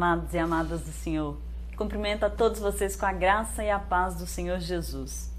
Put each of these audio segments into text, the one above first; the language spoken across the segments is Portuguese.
amados e amadas do Senhor. Cumprimento a todos vocês com a graça e a paz do Senhor Jesus.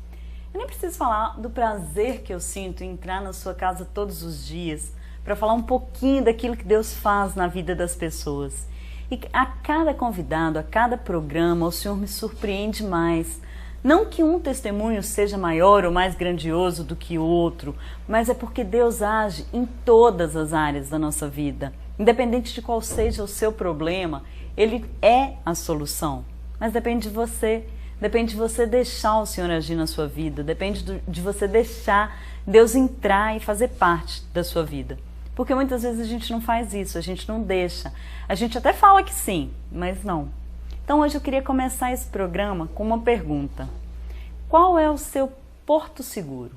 Eu nem preciso falar do prazer que eu sinto em entrar na sua casa todos os dias para falar um pouquinho daquilo que Deus faz na vida das pessoas. E a cada convidado, a cada programa, o Senhor me surpreende mais. Não que um testemunho seja maior ou mais grandioso do que o outro, mas é porque Deus age em todas as áreas da nossa vida. Independente de qual seja o seu problema, Ele é a solução. Mas depende de você. Depende de você deixar o Senhor agir na sua vida. Depende de você deixar Deus entrar e fazer parte da sua vida. Porque muitas vezes a gente não faz isso, a gente não deixa. A gente até fala que sim, mas não. Então hoje eu queria começar esse programa com uma pergunta. Qual é o seu porto seguro?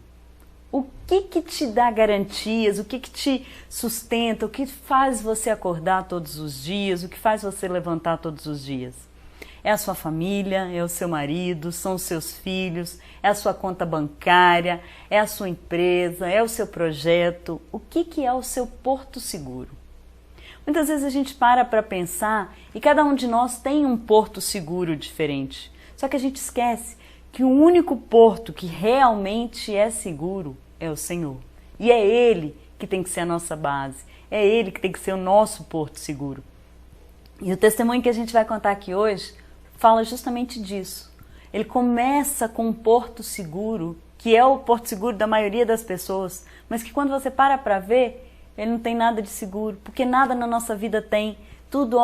O que te dá garantias? O que te sustenta? O que faz você acordar todos os dias? O que faz você levantar todos os dias? É a sua família? É o seu marido? São os seus filhos? É a sua conta bancária? É a sua empresa? É o seu projeto? O que é o seu porto seguro? Muitas vezes a gente para pensar e cada um de nós tem um porto seguro diferente. Só que a gente esquece que o único porto que realmente é seguro é o Senhor. E é Ele que tem que ser a nossa base. É Ele que tem que ser o nosso porto seguro. E o testemunho que a gente vai contar aqui hoje fala justamente disso. Ele começa com um porto seguro, que é o porto seguro da maioria das pessoas, mas que quando você para ver, ele não tem nada de seguro, porque nada na nossa vida tem. Tudo,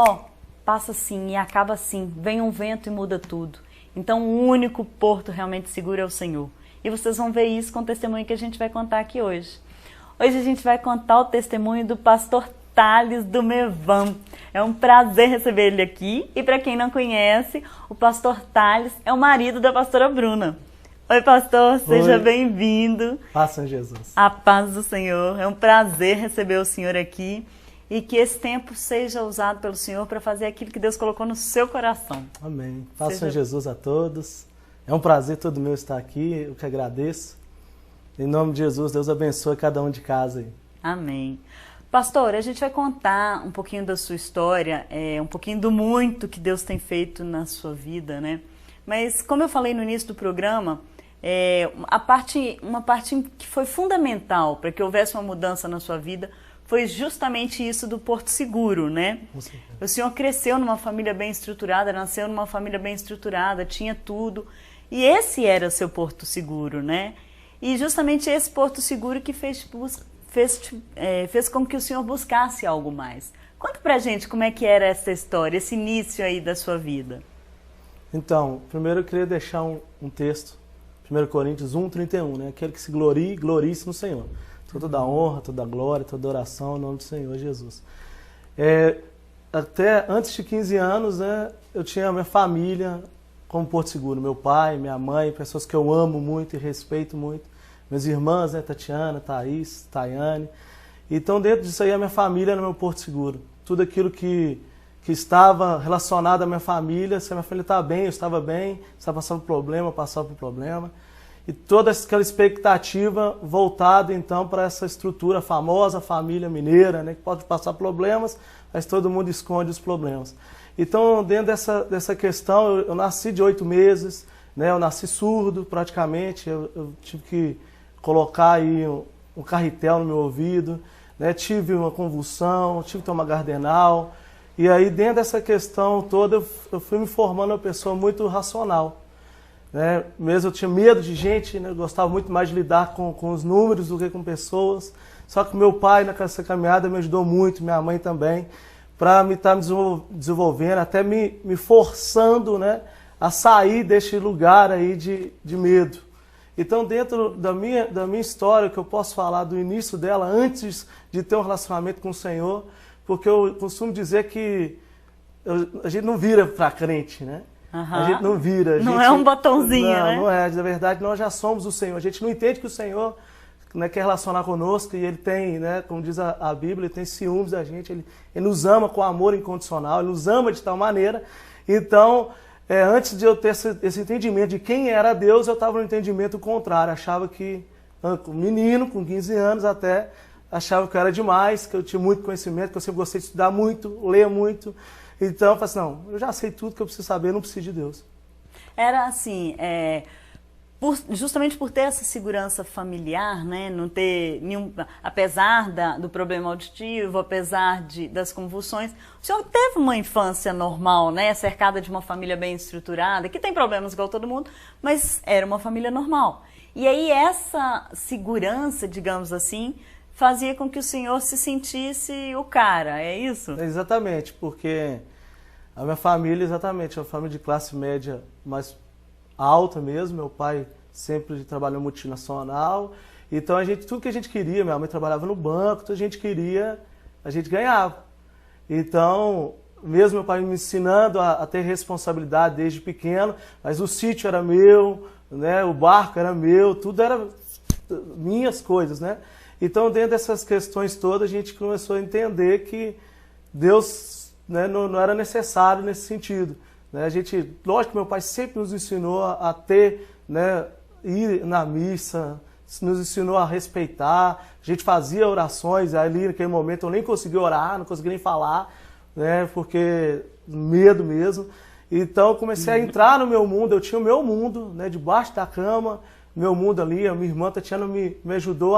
passa assim e acaba assim. Vem um vento e muda tudo. Então o único porto realmente seguro é o Senhor. E vocês vão ver isso com o testemunho que a gente vai contar aqui hoje. Hoje a gente vai contar o testemunho do pastor Thales do Mevam. É um prazer receber ele aqui. E para quem não conhece, o pastor Thales é o marido da pastora Bruna. Oi, pastor, seja bem-vindo. Paz em Jesus. A paz do Senhor. É um prazer receber o senhor aqui. E que esse tempo seja usado pelo Senhor para fazer aquilo que Deus colocou no seu coração. Amém. Paz em Jesus a todos. É um prazer todo meu estar aqui, eu que agradeço. Em nome de Jesus, Deus abençoe cada um de casa aí. Amém. Pastor, a gente vai contar um pouquinho da sua história, um pouquinho do muito que Deus tem feito na sua vida, né? Mas como eu falei no início do programa, uma parte que foi fundamental para que houvesse uma mudança na sua vida foi justamente isso do porto seguro, né? O senhor cresceu numa família bem estruturada, nasceu numa família bem estruturada, tinha tudo. E esse era o seu porto seguro, né? E justamente esse porto seguro que fez com que o senhor buscasse algo mais. Conta pra gente como é que era essa história, esse início aí da sua vida. Então, primeiro eu queria deixar um texto, 1 Coríntios 1:31, né? Aquele que se glorie-se no Senhor. Toda a honra, toda a glória, toda a oração em nome do Senhor Jesus. Até antes de 15 anos, né, eu tinha a minha família como porto seguro. Meu pai, minha mãe, pessoas que eu amo muito e respeito muito. Minhas irmãs, né, Tatiana, Thaís, Tayane. Então, dentro disso aí, a minha família era meu porto seguro. Tudo aquilo que estava relacionado à minha família, se a minha família estava bem, eu estava bem, se estava passando por problema, eu passava por problema. E toda aquela expectativa voltada, então, para essa estrutura, a famosa família mineira, né, que pode passar problemas, mas todo mundo esconde os problemas. Então, dentro dessa questão, eu nasci de 8 meses, né, eu nasci surdo praticamente, eu tive que colocar aí um carretel no meu ouvido, né, tive uma convulsão, tive que tomar Gardenal, e aí dentro dessa questão toda eu fui me formando uma pessoa muito racional. Né? Mesmo eu tinha medo de gente, né? Eu gostava muito mais de lidar com os números do que com pessoas. Só que meu pai nessa caminhada me ajudou muito, minha mãe também, para me estar me desenvolvendo, até me forçando, né, a sair deste lugar aí de medo. Então, dentro da minha história, que eu posso falar do início dela, antes de ter um relacionamento com o Senhor, porque eu costumo dizer que a gente não vira para crente, né? Uhum. A gente não vira. Não é um botãozinho, né? Não é. Na verdade, nós já somos o Senhor. A gente não entende que o Senhor, né, quer relacionar conosco e Ele tem, né, como diz a Bíblia, Ele tem ciúmes da gente. Ele nos ama com amor incondicional, Ele nos ama de tal maneira. Então, antes de eu ter esse entendimento de quem era Deus, eu estava no entendimento contrário. Achava que, menino, com 15 anos até, achava que eu era demais, que eu tinha muito conhecimento, que eu sempre gostei de estudar muito, ler muito. Então eu falei assim, não, eu já sei tudo que eu preciso saber, eu não preciso de Deus. Era assim, justamente por ter essa segurança familiar, né, não ter nenhum, apesar do problema auditivo, apesar das convulsões, o senhor teve uma infância normal, né, cercada de uma família bem estruturada, que tem problemas igual todo mundo, mas era uma família normal. E aí essa segurança, digamos assim, fazia com que o senhor se sentisse o cara, é isso? Exatamente, porque a minha família, exatamente, é uma família de classe média mais alta mesmo. Meu pai sempre trabalhou multinacional, então tudo que a gente queria, minha mãe trabalhava no banco, tudo que a gente queria, a gente ganhava. Então, mesmo meu pai me ensinando a ter responsabilidade desde pequeno, mas o sítio era meu, né, o barco era meu, tudo era minhas coisas, né? Então, dentro dessas questões todas, a gente começou a entender que Deus, né, não era necessário nesse sentido. Né? Lógico que meu pai sempre nos ensinou a ter, né, ir na missa, nos ensinou a respeitar. A gente fazia orações, ali naquele momento eu nem conseguia orar, não conseguia nem falar, né, porque medo mesmo. Então eu comecei a entrar no meu mundo, eu tinha o meu mundo, né, debaixo da cama, meu mundo ali. A minha irmã Tatiana me ajudou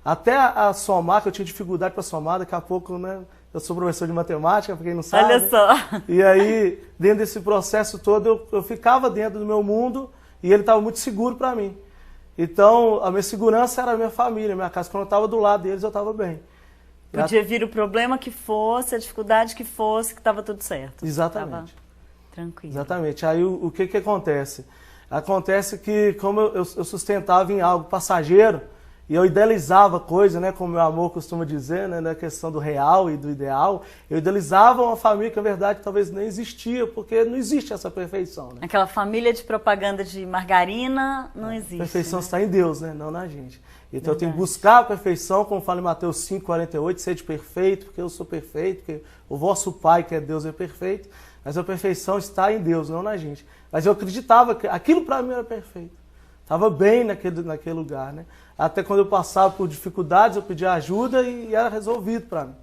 até a somar, que eu tinha dificuldade para somar. Daqui a pouco, né, eu sou professor de matemática, para quem não sabe. Olha só. E aí, dentro desse processo todo, eu ficava dentro do meu mundo e ele estava muito seguro para mim. Então, a minha segurança era a minha família, a minha casa. Quando eu estava do lado deles, eu estava bem. Podia vir o problema que fosse, a dificuldade que fosse, que estava tudo certo. Exatamente. Tava tranquilo. Exatamente. Aí, o que acontece? Acontece que, como eu sustentava em algo passageiro, e eu idealizava coisa, né, como meu amor costuma dizer, né, na questão do real e do ideal, eu idealizava uma família que, na verdade, talvez nem existia, porque não existe essa perfeição. Né? Aquela família de propaganda de margarina não existe. A perfeição né? está em Deus, né, não na gente. Então Verdade. eu tenho que buscar a perfeição, como fala em Mateus 5,48, sede perfeito, porque eu sou perfeito, porque o vosso Pai, que é Deus, é perfeito, mas a perfeição está em Deus, não na gente. Mas eu acreditava que aquilo para mim era perfeito. Estava bem naquele lugar, né? Até quando eu passava por dificuldades, eu pedia ajuda e era resolvido para mim.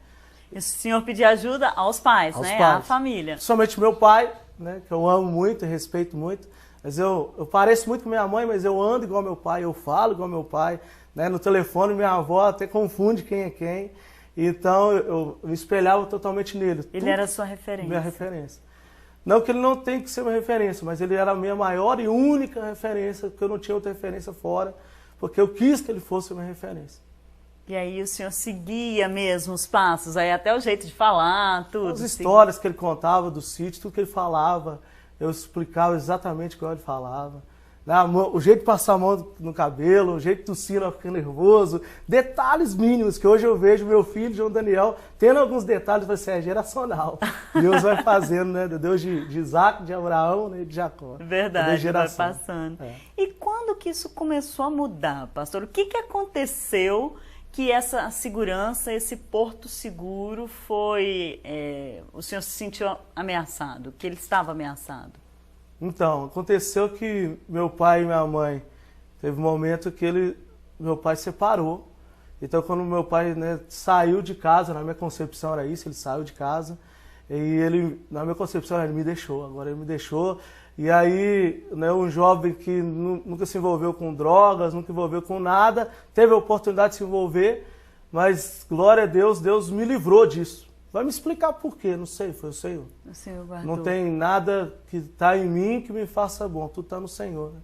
E o senhor pedia ajuda aos pais, né? Pais. À família. Principalmente meu pai, né? Que eu amo muito e respeito muito. Mas eu pareço muito com minha mãe, mas eu ando igual meu pai, eu falo igual meu pai. Né? No telefone, minha avó até confunde quem é quem. Então, eu me espelhava totalmente nele. Ele era a sua referência. Minha referência. Não que ele não tem que ser uma referência, mas ele era a minha maior e única referência, porque eu não tinha outra referência fora, porque eu quis que ele fosse a minha referência. E aí o senhor seguia mesmo os passos, aí até o jeito de falar, tudo. As histórias que ele contava do sítio, tudo que ele falava, eu explicava exatamente como ele falava. O jeito de passar a mão no cabelo, o jeito de tossir, não ficar nervoso, detalhes mínimos que hoje eu vejo meu filho, João Daniel, tendo alguns detalhes, vai ser geracional. Deus vai fazendo, né? Deus de Isaac, de Abraão, né? De Jacó. Verdade, vai passando. É. E quando que isso começou a mudar, pastor? O que aconteceu que essa segurança, esse porto seguro foi... o senhor se sentiu ameaçado, que ele estava ameaçado? Então, aconteceu que meu pai e minha mãe, teve um momento que meu pai separou. Então, quando meu pai, né, saiu de casa, na minha concepção era isso, ele saiu de casa, e ele, na minha concepção, ele me deixou, agora ele me deixou. E aí, né, um jovem que nunca se envolveu com drogas, nunca se envolveu com nada, teve a oportunidade de se envolver, mas, glória a Deus, Deus me livrou disso. Vai me explicar por quê, não sei, foi o Senhor. O Senhor guardou. Não tem nada que está em mim que me faça bom, tudo está no Senhor. Né?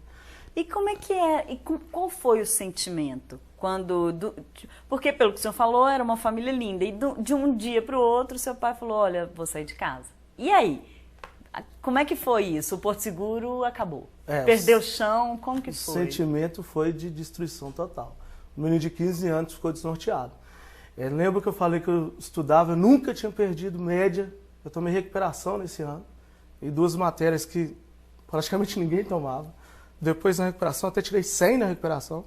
E como é que é, e qual foi o sentimento? Porque pelo que o senhor falou, era uma família linda, e de um dia para o outro, seu pai falou, olha, vou sair de casa. E aí? Como é que foi isso? O Porto Seguro acabou. Perdeu o chão, como que foi? O sentimento foi de destruição total. Um menino de 15 anos ficou desnorteado. Lembro que eu falei que eu estudava, eu nunca tinha perdido média. Eu tomei recuperação nesse ano. E 2 matérias que praticamente ninguém tomava. Depois na recuperação, até tirei 100 na recuperação.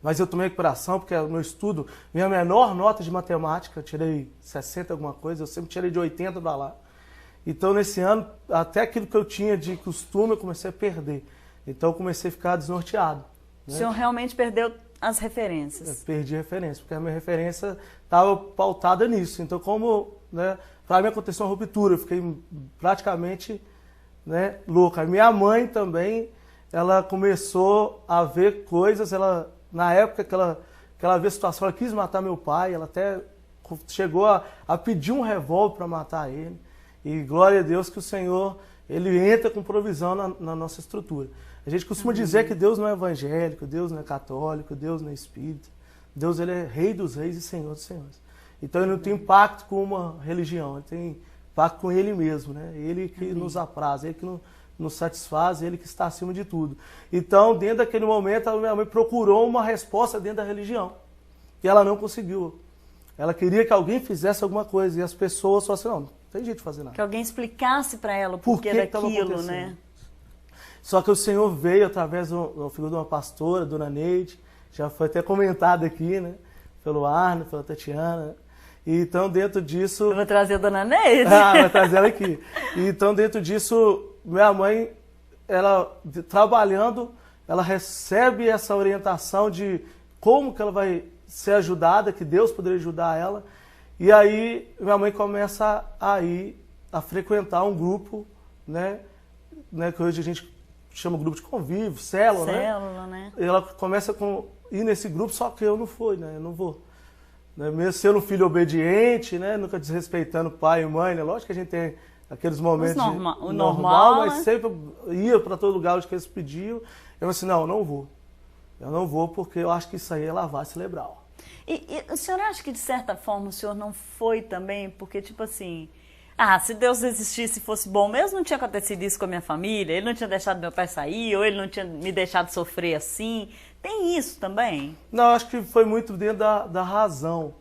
Mas eu tomei recuperação porque o meu estudo, minha menor nota de matemática, eu tirei 60 alguma coisa, eu sempre tirei de 80 para lá. Então nesse ano, até aquilo que eu tinha de costume, eu comecei a perder. Então eu comecei a ficar desnorteado. Né? O senhor realmente perdeu as referências? Eu perdi a referência, porque a minha referência estava pautada nisso. Então, como, né, para mim aconteceu uma ruptura, eu fiquei praticamente, né, louca. A minha mãe também, ela começou a ver coisas, na época que ela viu a situação, ela quis matar meu pai, ela até chegou a pedir um revólver para matar ele. E glória a Deus que o Senhor, Ele entra com provisão na nossa estrutura. A gente costuma dizer que Deus não é evangélico, Deus não é católico, Deus não é espírita. Deus, Ele é Rei dos reis e Senhor dos senhores. Então Ele não tem pacto com uma religião, Ele tem pacto com Ele mesmo, né? Ele que nos apraz, Ele que nos satisfaz, Ele que está acima de tudo. Então, dentro daquele momento, a minha mãe procurou uma resposta dentro da religião. E ela não conseguiu. Ela queria que alguém fizesse alguma coisa. E as pessoas só assim, não tem jeito de fazer nada. Que alguém explicasse para ela o porquê daquilo, né? Só que o Senhor veio através da figura de uma pastora, Dona Neide, já foi até comentado aqui, né? Pelo Arno, pela Tatiana. E então, dentro disso... Eu vou trazer a Dona Neide. Vai trazer ela aqui. E então, dentro disso, minha mãe, ela trabalhando, ela recebe essa orientação de como que ela vai ser ajudada, que Deus poderia ajudar ela. E aí, minha mãe começa a frequentar um grupo, né, que hoje a gente chama grupo de convívio, célula, né? E ela começa a ir nesse grupo, só que eu não fui, né? Eu não vou. Né? Mesmo sendo um filho obediente, né? Nunca desrespeitando pai e mãe, né? Lógico que a gente tem aqueles momentos normal, mas né? sempre ia para todo lugar onde eles pediam. Eu falei assim, não, eu não vou. Eu não vou porque eu acho que isso aí é lavagem cerebral. E o senhor acha que, de certa forma, o senhor não foi também? Porque, tipo assim, se Deus existisse e fosse bom mesmo, não tinha acontecido isso com a minha família, Ele não tinha deixado meu pai sair, ou Ele não tinha me deixado sofrer assim. Tem isso também? Não, acho que foi muito dentro da razão,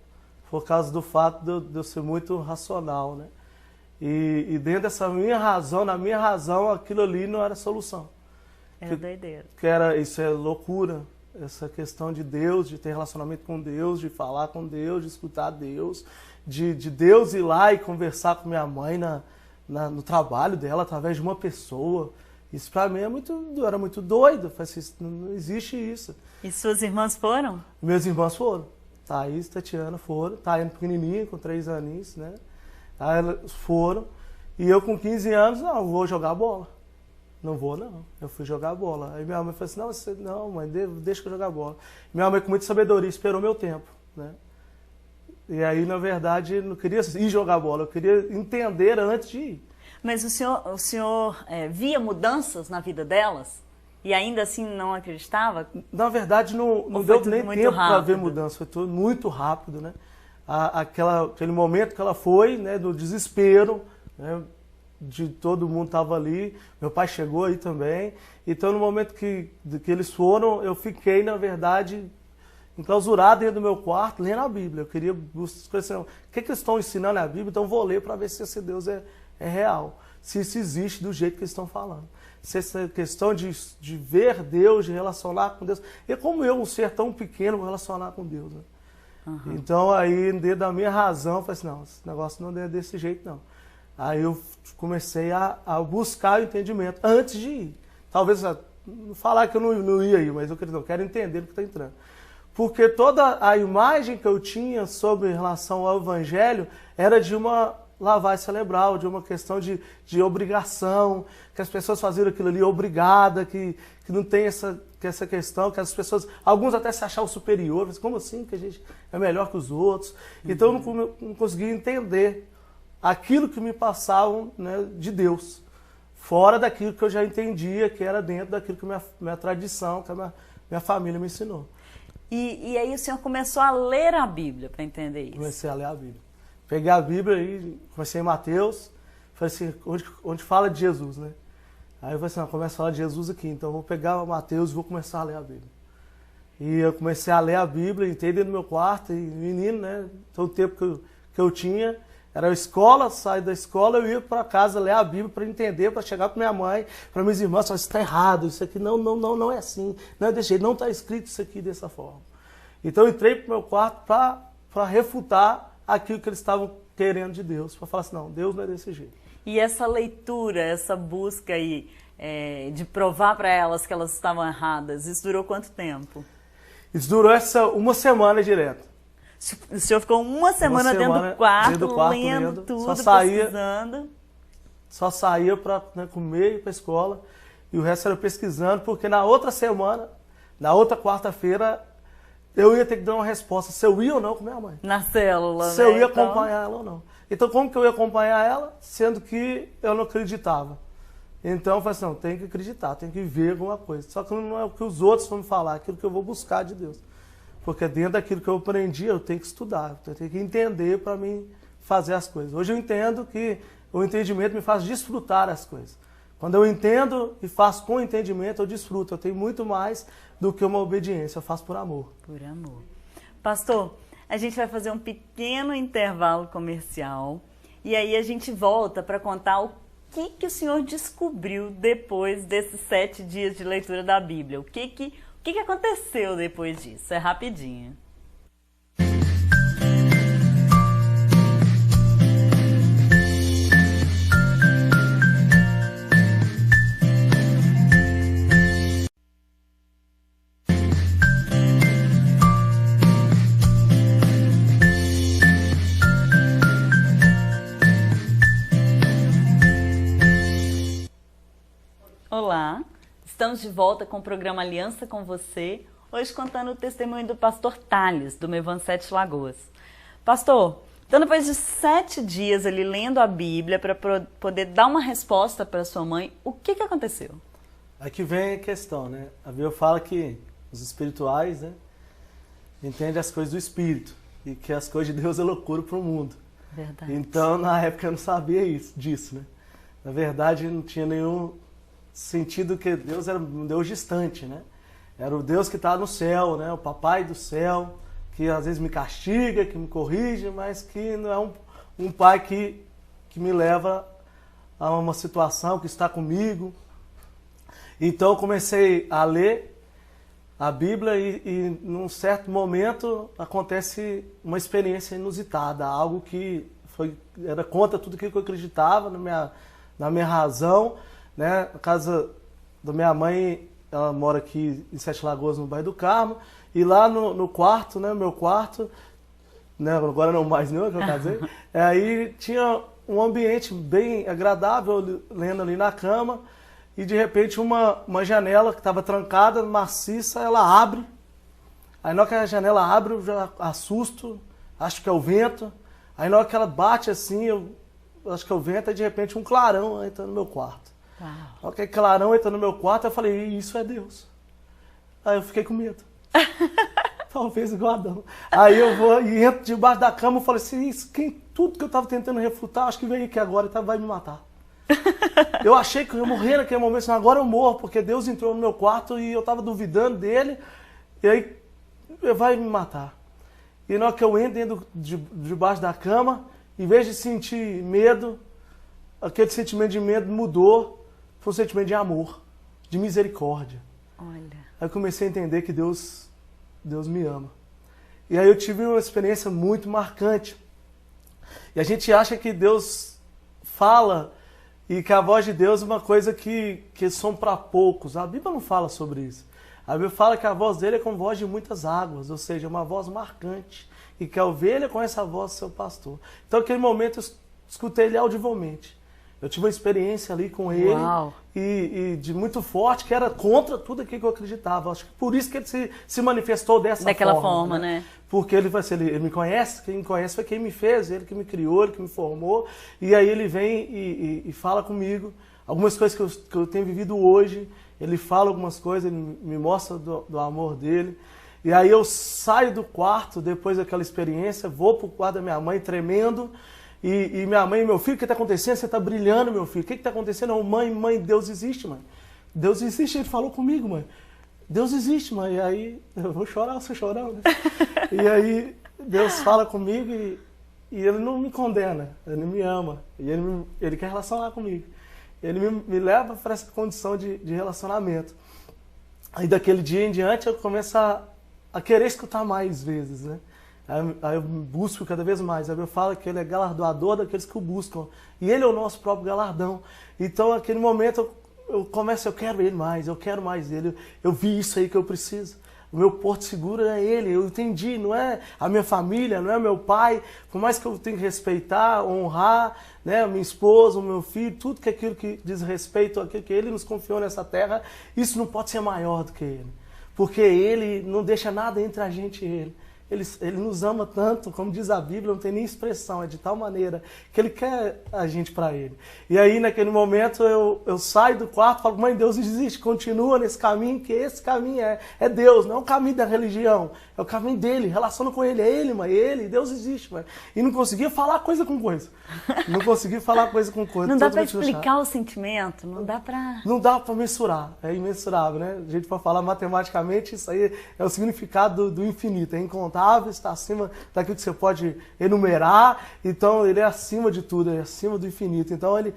por causa do fato de eu ser muito racional, né? E dentro dessa minha razão, na minha razão, aquilo ali não era solução. Era doideira. Isso é loucura. Essa questão de Deus, de ter relacionamento com Deus, de falar com Deus, de escutar Deus, de Deus ir lá e conversar com minha mãe no trabalho dela através de uma pessoa. Isso pra mim era muito doido. Eu falei assim, não existe isso. E suas irmãs foram? Meus irmãos foram. Thaís e Tatiana foram. Thaís pequenininha, com 3 aninhos, né? Aí elas foram. E eu com 15 anos, não, vou jogar bola. Não vou, não. Eu fui jogar bola. Aí minha mãe falou assim, não, mãe, deixa eu jogar bola. Minha mãe, com muita sabedoria, esperou meu tempo, né? E aí, na verdade, não queria ir jogar bola, eu queria entender antes de ir. Mas o senhor via mudanças na vida delas? E ainda assim não acreditava? Na verdade, não deu nem tempo para ver mudança. Foi tudo muito rápido, né? Aquele momento que ela foi, né, do desespero, né? De todo mundo estava ali, meu pai chegou aí também. Então, no momento que eles foram, eu fiquei, na verdade, enclausurado dentro do meu quarto, lendo a Bíblia. Eu queria buscar o que eles estão ensinando na Bíblia, então vou ler para ver se esse Deus é real, se isso existe do jeito que eles estão falando. Se essa questão de ver Deus, de relacionar com Deus. E como eu, um ser tão pequeno, vou relacionar com Deus, né? Uhum. Então, aí, dentro da minha razão, eu falei assim, não, esse negócio não é desse jeito, não. Aí eu comecei a buscar o entendimento antes de ir. Talvez falar que eu não ia ir, mas eu quero entender o que está entrando. Porque toda a imagem que eu tinha sobre relação ao Evangelho era de uma lavagem cerebral, de uma questão de obrigação, que as pessoas faziam aquilo ali obrigada, que não tem essa questão, que as pessoas, alguns até se achavam superiores, como assim que a gente é melhor que os outros? Então eu não conseguia entender aquilo que me passavam, né, de Deus, fora daquilo que eu já entendia, que era dentro daquilo que minha tradição, que a minha família me ensinou. E aí o senhor começou a ler a Bíblia para entender isso? Comecei a ler a Bíblia. Peguei a Bíblia e comecei em Mateus, falei assim, onde fala de Jesus, né? Aí eu falei assim, começa a falar de Jesus aqui, então eu vou pegar Mateus e vou começar a ler a Bíblia. E eu comecei a ler a Bíblia, entrei dentro do meu quarto, e menino, né, todo o tempo que eu tinha, era a escola, saí da escola, eu ia para casa ler a Bíblia para entender, para chegar para minha mãe, para minhas irmãs, falar, isso está errado, isso aqui não é assim, não é desse jeito, não está escrito isso aqui dessa forma. Então eu entrei para o meu quarto para refutar aquilo que eles estavam querendo de Deus, para falar assim, não, Deus não é desse jeito. E essa leitura, essa busca aí de provar para elas que elas estavam erradas, isso durou quanto tempo? Isso durou uma semana direto. O senhor ficou uma semana dentro do quarto, lendo tudo, pesquisando. Só saía para comer e ir para a escola. E o resto era pesquisando, porque na outra semana, na outra quarta-feira, eu ia ter que dar uma resposta se eu ia ou não com minha mãe. Na célula, se eu ia acompanhar ela ou não. Então, como que eu ia acompanhar ela, sendo que eu não acreditava? Então, eu falei assim, não, tem que acreditar, tem que ver alguma coisa. Só que não é o que os outros vão me falar, é aquilo que eu vou buscar de Deus. Porque dentro daquilo que eu aprendi, eu tenho que estudar, eu tenho que entender para mim fazer as coisas. Hoje eu entendo que o entendimento me faz desfrutar as coisas. Quando eu entendo e faço com entendimento, eu desfruto. Eu tenho muito mais do que uma obediência, eu faço por amor. Por amor. Pastor, a gente vai fazer um pequeno intervalo comercial e aí a gente volta para contar o que o senhor descobriu depois desses 7 dias de leitura da Bíblia. O que aconteceu depois disso? É rapidinho. Olá, estamos de volta com o programa Aliança com Você, hoje contando o testemunho do pastor Thales, do Mevan 7 Lagoas. Pastor, então depois de 7 dias ali lendo a Bíblia para poder dar uma resposta para sua mãe, o que aconteceu? Aqui vem a questão, né? A Bíblia fala que os espirituais, né, entendem as coisas do Espírito e que as coisas de Deus é loucura para o mundo. Verdade. Então, na época eu não sabia disso, né? Na verdade, não tinha nenhum sentido que Deus era um Deus distante, né? Era o Deus que está no céu, né? O papai do céu, que às vezes me castiga, que me corrige, mas que não é um pai que me leva a uma situação, que está comigo. Então eu comecei a ler a Bíblia e num certo momento acontece uma experiência inusitada, algo que era contra tudo que eu acreditava na minha razão, né? A casa da minha mãe, ela mora aqui em 7 Lagoas, no bairro do Carmo, e lá no quarto, né, meu quarto, né, agora não mais não, que eu casei, aí tinha um ambiente bem agradável, lendo ali na cama, e de repente uma janela que estava trancada, maciça, ela abre. Aí na hora que a janela abre, eu já assusto, acho que é o vento. Aí na hora que ela bate assim, eu acho que é o vento, aí de repente um clarão entra no meu quarto. Uau. Na hora que clarão entra no meu quarto, eu falei, isso é Deus. Aí eu fiquei com medo. Talvez igual Adão. Aí eu vou e entro debaixo da cama e falo assim, tudo que eu estava tentando refutar, acho que veio aqui agora e vai me matar. Eu achei que eu ia morrer naquele momento, assim, agora eu morro, porque Deus entrou no meu quarto e eu estava duvidando dele, e aí ele vai me matar. E na hora que eu entro debaixo da cama, em vez de sentir medo, aquele sentimento de medo mudou para um sentimento de amor, de misericórdia. Olha. Aí eu comecei a entender que Deus me ama. E aí eu tive uma experiência muito marcante. E a gente acha que Deus fala e que a voz de Deus é uma coisa que são para poucos. A Bíblia não fala sobre isso. A Bíblia fala que a voz dele é como voz de muitas águas, ou seja, uma voz marcante. E que a ovelha conhece a voz do seu pastor. Então, naquele momento, eu escutei ele audivelmente. Eu tive uma experiência ali com ele e de muito forte, que era contra tudo aquilo que eu acreditava. Acho que por isso que ele se manifestou daquela forma, né? Porque ele vai ser, ele me conhece, quem me conhece foi quem me fez, ele que me criou, ele que me formou. E aí ele vem e fala comigo algumas coisas que eu tenho vivido hoje. Ele fala algumas coisas, ele me mostra do amor dele. E aí eu saio do quarto, depois daquela experiência, vou pro quarto da minha mãe tremendo. E minha mãe, meu filho, o que está acontecendo? Você está brilhando, meu filho. O que está acontecendo? Não, mãe, Deus existe, mãe. Deus existe, ele falou comigo, mãe. Deus existe, mãe. E aí, eu vou chorar, você chorando. Né? E aí, Deus fala comigo e ele não me condena, ele me ama. E ele quer relacionar comigo. Ele me leva para essa condição de relacionamento. Aí, daquele dia em diante, eu começo a querer escutar mais vezes, né? Aí eu busco cada vez mais. Aí eu falo que ele é galardoador daqueles que o buscam. E ele é o nosso próprio galardão. Então, naquele momento, eu quero ele mais, eu quero mais ele. Eu vi isso aí que eu preciso. o meu porto seguro é Ele. Eu entendi, não é a minha família, não é meu pai. Por mais que eu tenha que respeitar, honrar, né, a minha esposa, o meu filho, tudo que aquilo que diz respeito àquilo que Ele nos confiou nessa terra, isso não pode ser maior do que Ele. Porque Ele não deixa nada entre a gente e Ele. Ele nos ama tanto, como diz a Bíblia, não tem nem expressão, é de tal maneira que Ele quer a gente para Ele. E aí, naquele momento, eu saio do quarto e falo, mãe, Deus não desiste, continua nesse caminho, que esse caminho é Deus, não é o caminho da religião, é o caminho dele, relaciona com Ele, é Ele, mãe, Ele, Deus existe, mãe. E não conseguia falar coisa com coisa. Não conseguia falar coisa com coisa. Não dá para explicar o sentimento, não dá para... Não dá para mensurar, é imensurável, né? A gente pode falar matematicamente, isso aí é o significado do infinito, é incontável, está acima daquilo que você pode enumerar, então ele é acima de tudo, é acima do infinito, então ele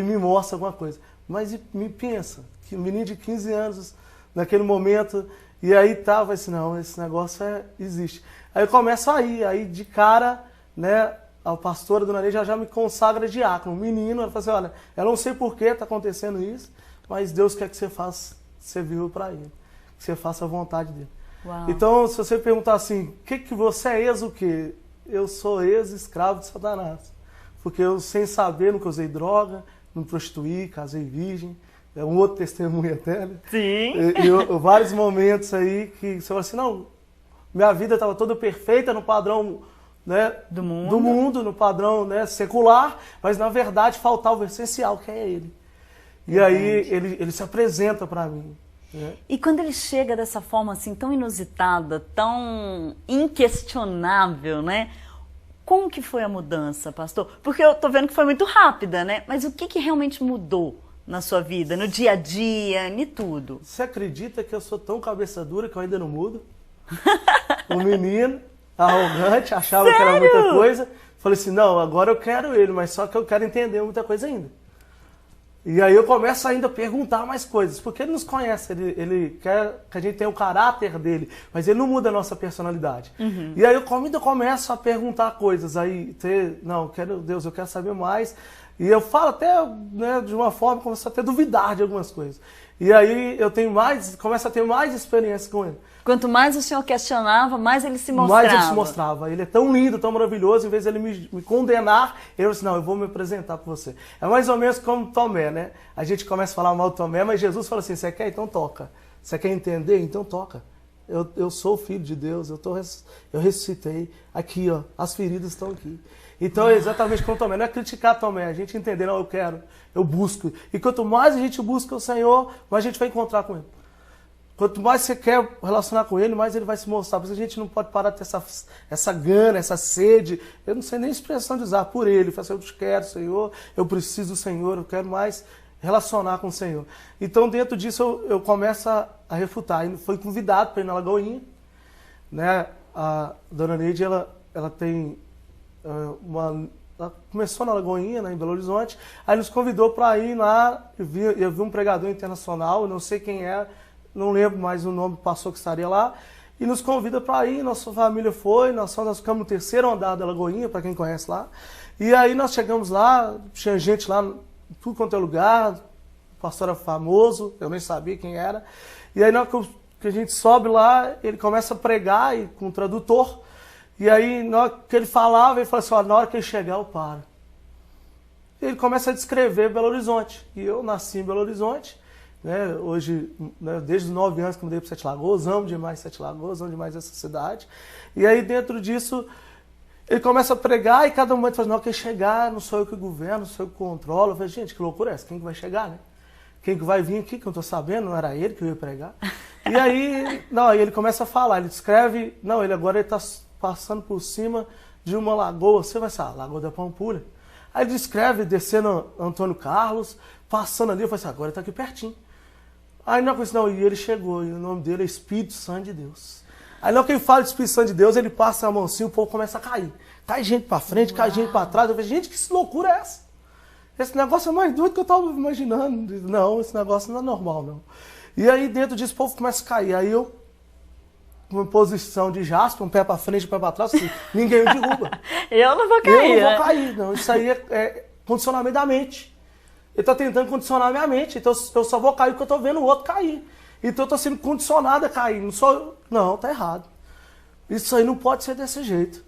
me mostra alguma coisa. Mas me pensa, que um menino de 15 anos, naquele momento, e aí tava assim, não, esse negócio existe. Aí eu começo aí de cara, né, a pastora Dona Neide já me consagra diácono, um menino, ela fala assim, olha, eu não sei por que está acontecendo isso, mas Deus quer que você faça, você viva para Ele, que você faça a vontade dele. Uau. Então, se você perguntar assim, que você é ex o quê? Eu sou ex-escravo de Satanás. Porque eu, sem saber, nunca usei droga, não prostituí, casei virgem. É um outro testemunho até, né? Sim. E vários momentos aí que você fala assim, não, minha vida estava toda perfeita no padrão, né, do mundo, no padrão, né, secular, mas na verdade faltava o essencial, que é Ele. E aí ele se apresenta para mim. E quando ele chega dessa forma assim tão inusitada, tão inquestionável, né? Como que foi a mudança, pastor? Porque eu tô vendo que foi muito rápida, né? Mas o que realmente mudou na sua vida, no dia a dia, em tudo? Você acredita que eu sou tão cabeça dura que eu ainda não mudo? Um menino arrogante, achava que era muita coisa. Falei assim, não, agora eu quero ele, mas só que eu quero entender muita coisa ainda. E aí eu começo ainda a perguntar mais coisas, porque ele nos conhece, ele quer que a gente tenha o caráter dele, mas ele não muda a nossa personalidade. Uhum. E aí eu ainda começo a perguntar coisas, Deus, eu quero saber mais. E eu falo até, né, de uma forma, começo até a duvidar de algumas coisas. E aí eu começo a ter mais experiência com ele. Quanto mais o senhor questionava, mais ele se mostrava. Mais ele se mostrava. Ele é tão lindo, tão maravilhoso, em vez de ele me condenar, eu disse, não, eu vou me apresentar para você. É mais ou menos como Tomé, né? A gente começa a falar mal de Tomé, mas Jesus fala assim, você quer? Então toca. Você quer entender? Então toca. Eu sou filho de Deus, eu ressuscitei. Aqui, ó, as feridas estão aqui. Então é exatamente como Tomé. Não é criticar Tomé, a gente entender, não, eu quero, eu busco. E quanto mais a gente busca o Senhor, mais a gente vai encontrar com Ele. Quanto mais você quer relacionar com Ele, mais Ele vai se mostrar. Por isso a gente não pode parar de ter essa gana, essa sede. Eu não sei nem a expressão de usar por Ele. Eu falo assim, eu te quero, Senhor, eu preciso do Senhor, eu quero mais relacionar com o Senhor. Então, dentro disso, eu começo a refutar. E fui convidado para ir na Lagoinha. Né? A Dona Neide, ela tem ela começou na Lagoinha, né, em Belo Horizonte. Aí nos convidou para ir lá. Eu vi um pregador internacional, não sei quem é, não lembro mais o nome do pastor que estaria lá, e nos convida para ir, nossa família foi, nós ficamos no terceiro andar da Lagoinha, para quem conhece lá, e aí nós chegamos lá, tinha gente lá, tudo quanto é lugar, o pastor era famoso, eu nem sabia quem era, e aí na hora que a gente sobe lá, ele começa a pregar com o tradutor, e aí na hora que ele falava, ele falou assim, ó, na hora que ele chegar eu paro. Ele começa a descrever Belo Horizonte, e eu nasci em Belo Horizonte, né, hoje, né, desde os 9 anos que mudei para Sete Lagoas, amo demais Sete Lagoas, amo demais essa cidade. E aí dentro disso, ele começa a pregar e cada momento fala, não, quem chegar, não sou eu que governo, não sou eu que controlo. Eu falei, gente, que loucura é essa? Quem que vai chegar, né? Quem que vai vir aqui, que eu não estou sabendo, não era ele que eu ia pregar. E aí, aí ele começa a falar, ele descreve, ele agora está passando por cima de uma lagoa, você vai saber, Lagoa da Pampulha. Aí ele descreve, descendo Antônio Carlos, passando ali, eu falei assim, agora ele está aqui pertinho. Aí não, e ele chegou, e o nome dele é Espírito Santo de Deus. Aí na hora que ele fala de Espírito Santo de Deus, ele passa a mão assim, o povo começa a cair. Cai gente pra frente, cai gente pra trás. Eu falei, gente, que loucura é essa? Esse negócio é mais doido que eu estava imaginando. Não, esse negócio não é normal, não. E aí dentro disso o povo começa a cair. Aí eu, com uma posição de jaspe, um pé para frente, um pé para trás, assim, ninguém me derruba. Eu não vou cair. Eu não vou cair, não. Isso aí é condicionamento da mente. Ele está tentando condicionar a minha mente, então eu só vou cair porque eu estou vendo o outro cair. Então eu estou sendo condicionado a cair. Não, tá errado. Isso aí não pode ser desse jeito.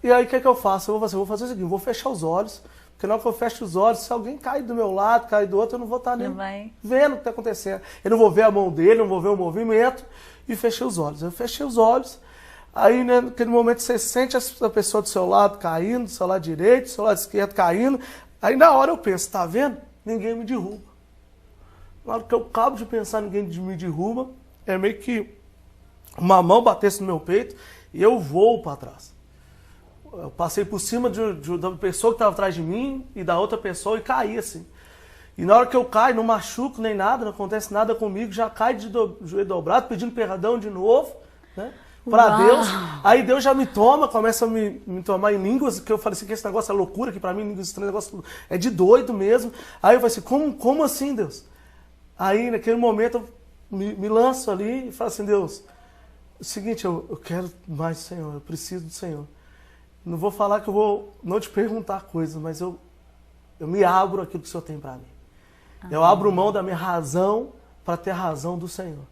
E aí o que é que eu faço? Eu vou fazer o seguinte, vou fechar os olhos, porque na hora que eu fecho os olhos, se alguém cair do meu lado, cair do outro, eu não vou estar nem vendo o que está acontecendo. Eu não vou ver a mão dele, não vou ver o movimento, e fechei os olhos. Eu fechei os olhos, aí né, naquele momento você sente a pessoa do seu lado caindo, do seu lado direito, do seu lado esquerdo caindo, aí na hora eu penso, tá vendo? Ninguém me derruba. Na hora que eu acabo de pensar, ninguém me derruba, é meio que uma mão batesse no meu peito e eu voo para trás. Eu passei por cima da pessoa que estava atrás de mim e da outra pessoa e caí assim. E na hora que eu caio, não machuco nem nada, não acontece nada comigo, já cai de joelho dobrado, pedindo perdão de novo, né? Para Deus. Aí Deus já me toma, começa a me tomar em línguas, que eu falei assim, que esse negócio é loucura, que para mim línguas estranhas, negócio é de doido mesmo. Aí eu falei assim, como assim, Deus? Aí naquele momento eu me lanço ali e falo assim, Deus, é o seguinte, eu quero mais do Senhor, eu preciso do Senhor. Não vou falar que eu vou não te perguntar coisas, mas eu me abro aquilo que o Senhor tem para mim. Eu abro mão da minha razão para ter a razão do Senhor.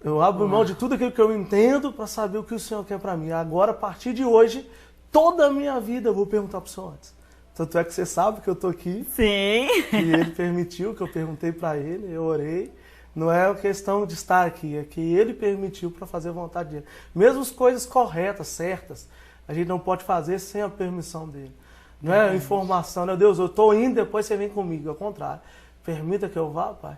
Eu abro mão de tudo aquilo que eu entendo para saber o que o Senhor quer para mim. Agora, a partir de hoje, toda a minha vida eu vou perguntar para o Senhor antes. Tanto é que você sabe que eu estou aqui. Sim. E Ele permitiu que eu perguntei para Ele, eu orei. Não é uma questão de estar aqui, é que Ele permitiu para fazer a vontade dEle. Mesmo as coisas corretas, certas, a gente não pode fazer sem a permissão dEle. Não é informação, né? Deus, eu estou indo, depois você vem comigo. Ao contrário, permita que eu vá, Pai.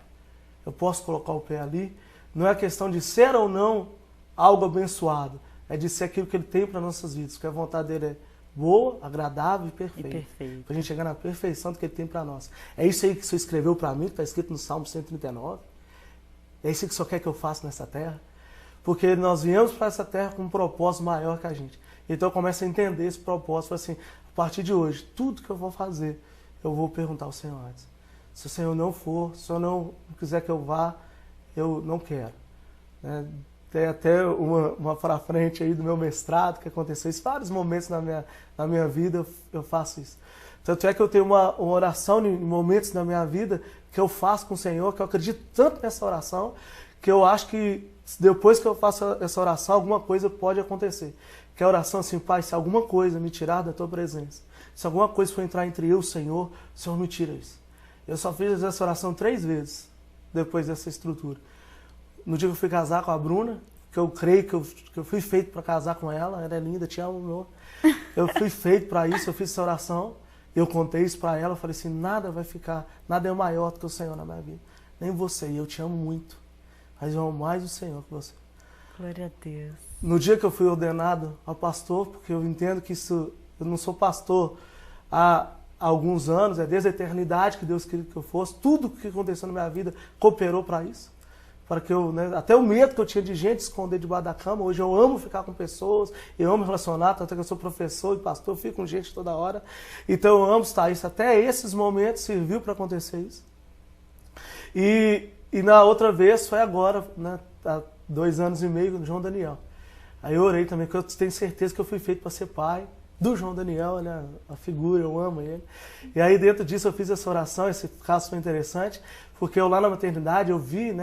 Eu posso colocar o pé ali. Não é questão de ser ou não algo abençoado. É de ser aquilo que Ele tem para nossas vidas. Porque a vontade dEle é boa, agradável e perfeita. Para a gente chegar na perfeição do que Ele tem para nós. É isso aí que o Senhor escreveu para mim, que está escrito no Salmo 139. É isso que o Senhor quer que eu faça nessa terra. Porque nós viemos para essa terra com um propósito maior que a gente. Então eu começo a entender esse propósito. Assim, a partir de hoje, tudo que eu vou fazer, eu vou perguntar ao Senhor antes. Se o Senhor não for, se o Senhor não quiser que eu vá, eu não quero. Tem até uma para frente aí do meu mestrado que aconteceu isso. Vários momentos na minha vida eu faço isso. Tanto é que eu tenho uma oração em momentos da minha vida que eu faço com o Senhor, que eu acredito tanto nessa oração, que eu acho que depois que eu faço essa oração, alguma coisa pode acontecer. Que é a oração assim, Pai, se alguma coisa me tirar da Tua presença, se alguma coisa for entrar entre eu e o Senhor me tira isso. Eu só fiz essa oração 3 vezes depois dessa estrutura. No dia que eu fui casar com a Bruna, que eu creio que eu fui feito para casar com ela é linda, te amo, meu. Eu fui feito para isso, eu fiz essa oração, eu contei isso para ela, eu falei assim, nada é maior do que o Senhor na minha vida. Nem você, e eu te amo muito, mas eu amo mais o Senhor que você. Glória a Deus. No dia que eu fui ordenado a pastor, porque eu entendo que eu não sou pastor há alguns anos, é desde a eternidade que Deus queria que eu fosse, tudo que aconteceu na minha vida cooperou para isso. Para que eu, até o medo que eu tinha de gente esconder debaixo da cama, hoje eu amo ficar com pessoas, eu amo relacionar, tanto que eu sou professor e pastor, eu fico com gente toda hora. Então eu amo estar isso. Até esses momentos serviu para acontecer isso. E na outra vez foi agora, há 2 anos e meio, no João Daniel. Aí eu orei também, porque eu tenho certeza que eu fui feito para ser pai do João Daniel, né? A figura, eu amo ele. E aí dentro disso eu fiz essa oração, esse caso foi interessante, porque eu lá na maternidade eu vi,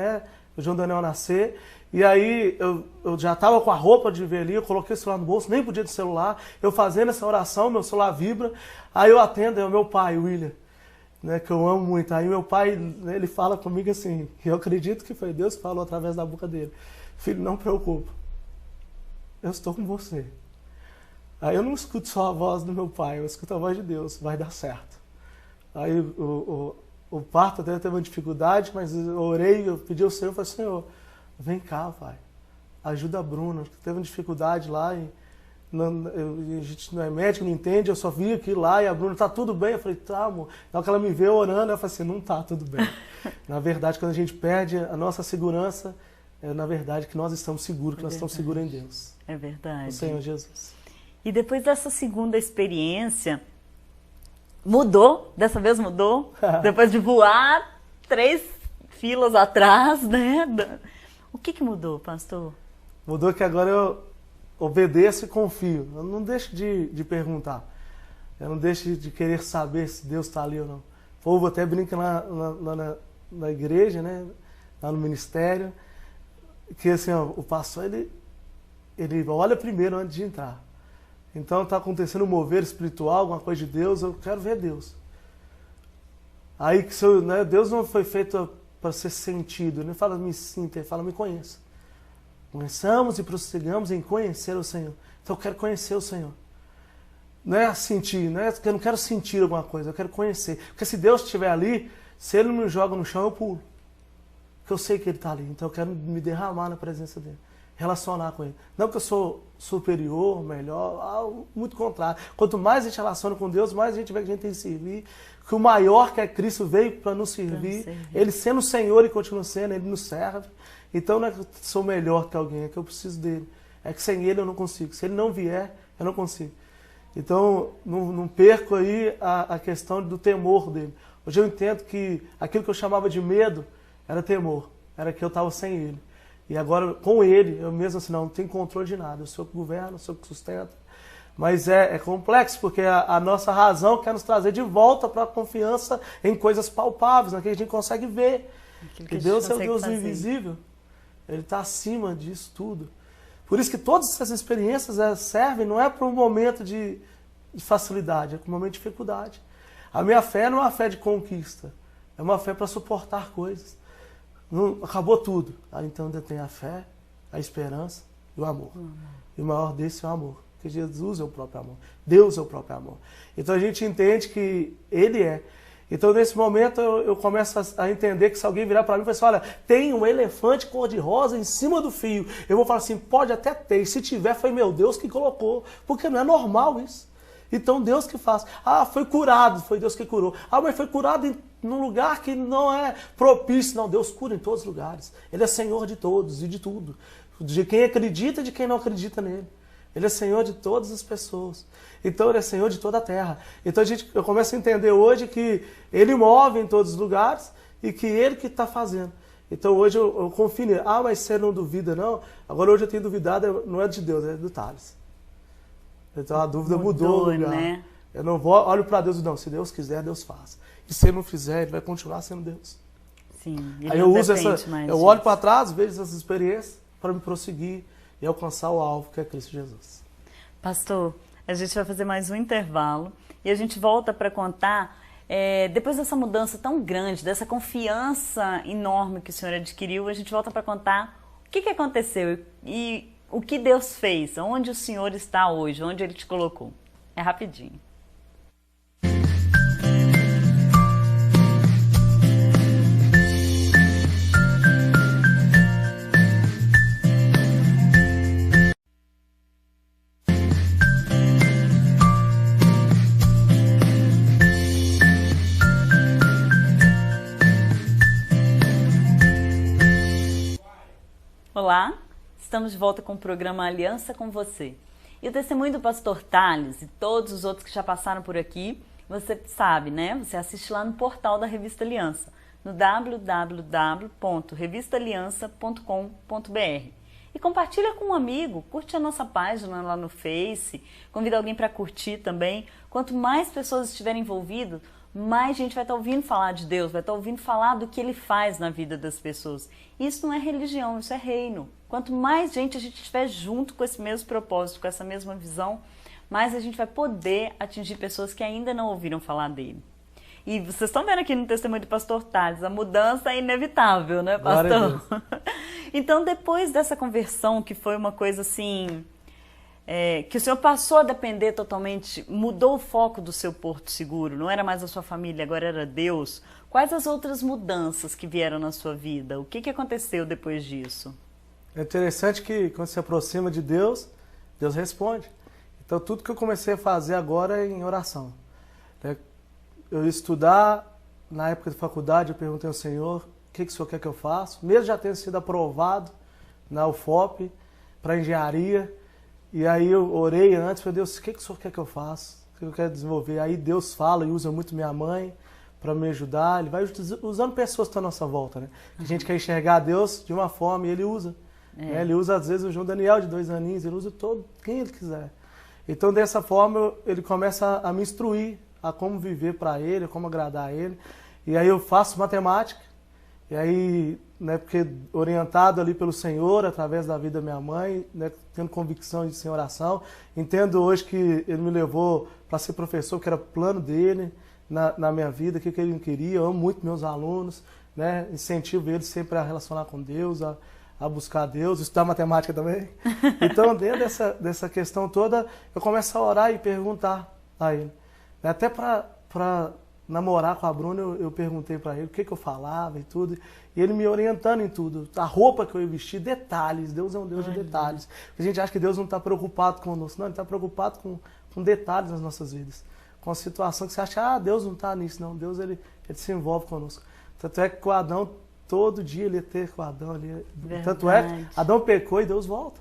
o João Daniel nascer, e aí eu já estava com a roupa de ver ali, eu coloquei o celular no bolso, nem podia do celular, eu fazendo essa oração, meu celular vibra, aí eu atendo, é o meu pai, o William, que eu amo muito. Aí meu pai, ele fala comigo assim, e eu acredito que foi Deus que falou através da boca dele, filho, não preocupa, eu estou com você. Aí eu não escuto só a voz do meu pai, eu escuto a voz de Deus, vai dar certo. Aí o parto até teve uma dificuldade, mas eu orei, eu pedi ao Senhor, eu falei, Senhor, vem cá, Pai, ajuda a Bruna, teve uma dificuldade lá, e a gente não é médico, não entende, eu só vi aqui lá, e a Bruna, tá tudo bem? Eu falei, tá, amor. Na hora que ela me vê orando, eu falei assim, não tá tudo bem. Na verdade, quando a gente perde a nossa segurança, é na verdade que nós estamos seguros, que nós estamos seguros em Deus. É verdade. O Senhor Jesus. E depois dessa segunda experiência, mudou? Dessa vez mudou? Depois de voar 3 filas atrás, O que mudou, pastor? Mudou que agora eu obedeço e confio. Eu não deixo de perguntar. Eu não deixo de querer saber se Deus está ali ou não. O povo até brinca na igreja, lá no ministério, que assim, ó, o pastor, ele olha primeiro antes de entrar. Então está acontecendo um mover espiritual, alguma coisa de Deus, eu quero ver Deus. Aí que né, Deus não foi feito para ser sentido, ele não fala me sinta, ele fala me conheça. Conheçamos e prossigamos em conhecer o Senhor. Então eu quero conhecer o Senhor. Não é sentir, não é, eu não quero sentir alguma coisa, eu quero conhecer. Porque se Deus estiver ali, se Ele me joga no chão, eu pulo. Porque eu sei que Ele está ali, então eu quero me derramar na presença dEle. Relacionar com Ele. Não que eu sou superior, melhor, muito contrário. Quanto mais a gente relaciona com Deus, mais a gente vê que a gente tem que servir. Que o maior que é Cristo veio para nos servir. Ele sendo o Senhor e continua sendo, Ele nos serve. Então não é que eu sou melhor que alguém, é que eu preciso dEle. É que sem Ele eu não consigo. Se Ele não vier, eu não consigo. Então não perco aí a questão do temor dEle. Hoje eu entendo que aquilo que eu chamava de medo era temor. Era que eu estava sem Ele. E agora, com Ele, eu mesmo assim, não tenho controle de nada. Eu sou o que governa, eu sou o que sustenta. Mas é complexo, porque a nossa razão quer nos trazer de volta para a confiança em coisas palpáveis, naquilo que a gente consegue ver. Que Deus é o Deus do invisível. Ele está acima disso tudo. Por isso que todas essas experiências servem, não é para um momento de facilidade, é para um momento de dificuldade. A minha fé não é uma fé de conquista, é uma fé para suportar coisas. Não, acabou tudo. Então ainda tem a fé, a esperança e o amor. E o maior desse é o amor. Porque Jesus é o próprio amor. Deus é o próprio amor. Então a gente entende que Ele é. Então nesse momento eu começo a entender que se alguém virar para mim e falar assim, olha, tem um elefante cor-de-rosa em cima do fio. Eu vou falar assim, pode até ter. E se tiver, foi meu Deus que colocou. Porque não é normal isso. Então Deus que faz. Ah, foi curado, foi Deus que curou. Ah, mas foi curado num lugar que não é propício. Não, Deus cura em todos os lugares. Ele é Senhor de todos e de tudo. De quem acredita e de quem não acredita nele. Ele é Senhor de todas as pessoas. Então Ele é Senhor de toda a terra. Então eu começo a entender hoje que Ele move em todos os lugares e que Ele que está fazendo. Então hoje eu confio nele. Ah, mas você não duvida não? Agora hoje eu tenho duvidado, não é de Deus, é do Thales. Então a dúvida mudou, né? Eu não olho para Deus e não, se Deus quiser, Deus faz. E se Ele não fizer, Ele vai continuar sendo Deus. Sim, aí eu uso eu olho para trás, vejo essas experiências para me prosseguir e alcançar o alvo que é Cristo Jesus. Pastor, a gente vai fazer mais um intervalo e a gente volta para contar, depois dessa mudança tão grande, dessa confiança enorme que o Senhor adquiriu, a gente volta para contar o que aconteceu e o que Deus fez, onde o Senhor está hoje, onde Ele te colocou. É rapidinho. Olá, estamos de volta com o programa Aliança com Você. E o testemunho do pastor Thales e todos os outros que já passaram por aqui, você sabe, né? Você assiste lá no portal da Revista Aliança, no www.revistaaliança.com.br. E compartilha com um amigo, curte a nossa página lá no Face, convida alguém para curtir também. Quanto mais pessoas estiverem envolvidas, mais gente vai estar ouvindo falar de Deus, vai estar ouvindo falar do que Ele faz na vida das pessoas. Isso não é religião, isso é reino. Quanto mais gente a gente estiver junto com esse mesmo propósito, com essa mesma visão, mais a gente vai poder atingir pessoas que ainda não ouviram falar dele. E vocês estão vendo aqui no testemunho do pastor Thales, a mudança é inevitável, né, pastor? Então, depois dessa conversão, que foi uma coisa assim, que o senhor passou a depender totalmente, mudou o foco do seu porto seguro, não era mais a sua família, agora era Deus. Quais as outras mudanças que vieram na sua vida? O que aconteceu depois disso? É interessante que quando se aproxima de Deus, Deus responde. Então tudo que eu comecei a fazer agora é em oração. Eu ia estudar, na época de faculdade, eu perguntei ao Senhor, o que o Senhor quer que eu faça? Mesmo já tendo sido aprovado na UFOP, para engenharia, e aí eu orei antes, falei, Deus, o que o Senhor quer que eu faça? O que eu quero desenvolver? Aí Deus fala e usa muito minha mãe para me ajudar, Ele vai usando pessoas que estão à nossa volta, né? A gente quer enxergar Deus de uma forma e Ele usa. Ele usa, às vezes, o João Daniel, de 2 aninhos, Ele usa quem Ele quiser. Então, dessa forma, Ele começa a me instruir a como viver para Ele, como agradar a Ele. E aí eu faço matemática, e aí né, porque orientado ali pelo Senhor, através da vida da minha mãe, né, tendo convicção de ser oração. Entendo hoje que ele me levou para ser professor, que era plano dele na minha vida, o que ele queria. Eu amo muito meus alunos, né, incentivo eles sempre a relacionar com Deus, a buscar Deus, estudar matemática também. Então, dentro dessa questão toda, eu começo a orar e perguntar a ele. Até para namorar com a Bruna, eu perguntei para ele o que eu falava e tudo, e ele me orientando em tudo. A roupa que eu ia vestir, detalhes. Deus é um Deus de detalhes. A gente acha que Deus não está preocupado conosco. Não, Ele está preocupado com detalhes nas nossas vidas. Com a situação que você acha, Deus não está nisso. Não, Deus ele se envolve conosco. Tanto é que com Adão, todo dia ele ia ter com Adão ali. Tanto é que Adão pecou e Deus volta.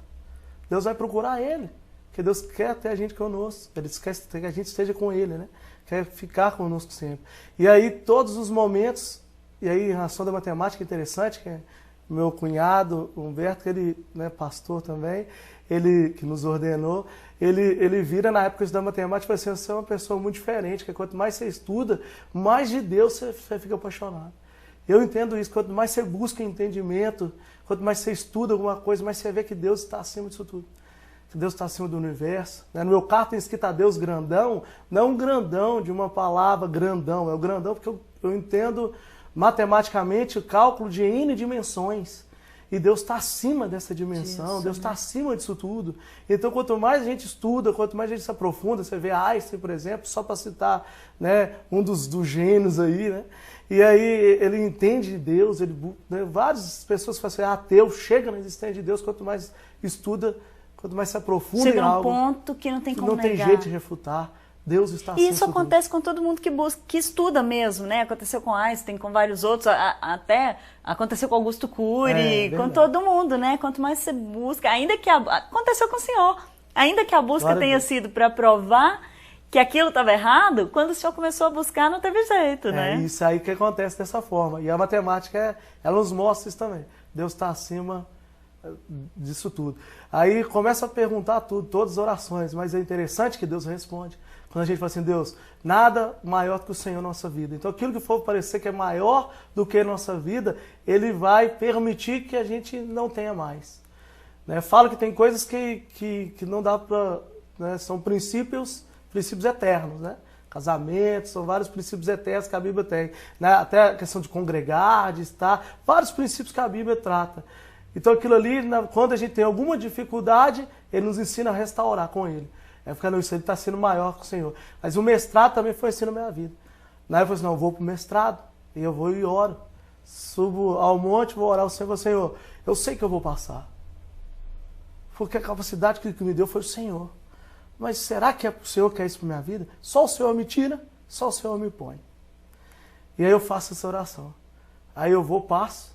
Deus vai procurar ele. Porque Deus quer ter a gente conosco. Ele quer que a gente esteja com ele, né? Quer ficar conosco sempre. E aí, todos os momentos, e aí, em relação da matemática, interessante, que é meu cunhado, Humberto, que ele, né, pastor também, ele que nos ordenou, ele vira na época da matemática e fala assim, você é uma pessoa muito diferente, que quanto mais você estuda, mais de Deus você fica apaixonado. Eu entendo isso, quanto mais você busca entendimento, quanto mais você estuda alguma coisa, mais você vê que Deus está acima disso tudo. Que Deus está acima do universo. No meu carro tem escrito a Deus grandão, não um grandão de uma palavra grandão, é o grandão porque eu entendo matematicamente o cálculo de N dimensões. E Deus está acima dessa dimensão, Deus está acima disso tudo. Então, quanto mais a gente estuda, quanto mais a gente se aprofunda, você vê Einstein, por exemplo, só para citar, né, um dos gênios aí, né? E aí ele entende de Deus, né, várias pessoas falam assim, ateu, chega na existência de Deus, quanto mais estuda, quanto mais se aprofunda em algo, chega num ponto que não tem como negar. Não tem jeito de refutar. Deus está acima. E isso acontece com todo mundo que busca, que estuda mesmo, né? Aconteceu com Einstein, com vários outros, até aconteceu com Augusto Cury, com todo mundo, né? Quanto mais você busca, aconteceu com o senhor, ainda que a busca tenha sido para provar que aquilo estava errado, quando o senhor começou a buscar não teve jeito, né? É isso aí que acontece dessa forma. E a matemática, ela nos mostra isso também. Deus está acima disso tudo. Aí começa a perguntar tudo, todas as orações, mas é interessante que Deus responde. Quando a gente fala assim, Deus, nada maior do que o Senhor na nossa vida. Então aquilo que for parecer que é maior do que a nossa vida, Ele vai permitir que a gente não tenha mais. Né? Fala que tem coisas que não dá para... Né? São princípios eternos, né? Casamento, são vários princípios eternos que a Bíblia tem. Né? Até a questão de congregar, de estar, vários princípios que a Bíblia trata. Então aquilo ali, quando a gente tem alguma dificuldade, Ele nos ensina a restaurar com Ele. É porque isso ele está sendo maior que o Senhor. Mas o mestrado também foi assim na minha vida. Na época eu falei assim, não, eu vou para o mestrado, e eu vou e oro. Subo ao monte, vou orar ao Senhor, Senhor, eu sei que eu vou passar. Porque a capacidade que me deu foi o Senhor. Mas será que é o Senhor que quer isso para minha vida? Só o Senhor me tira, só o Senhor me põe. E aí eu faço essa oração. Aí eu vou, passo.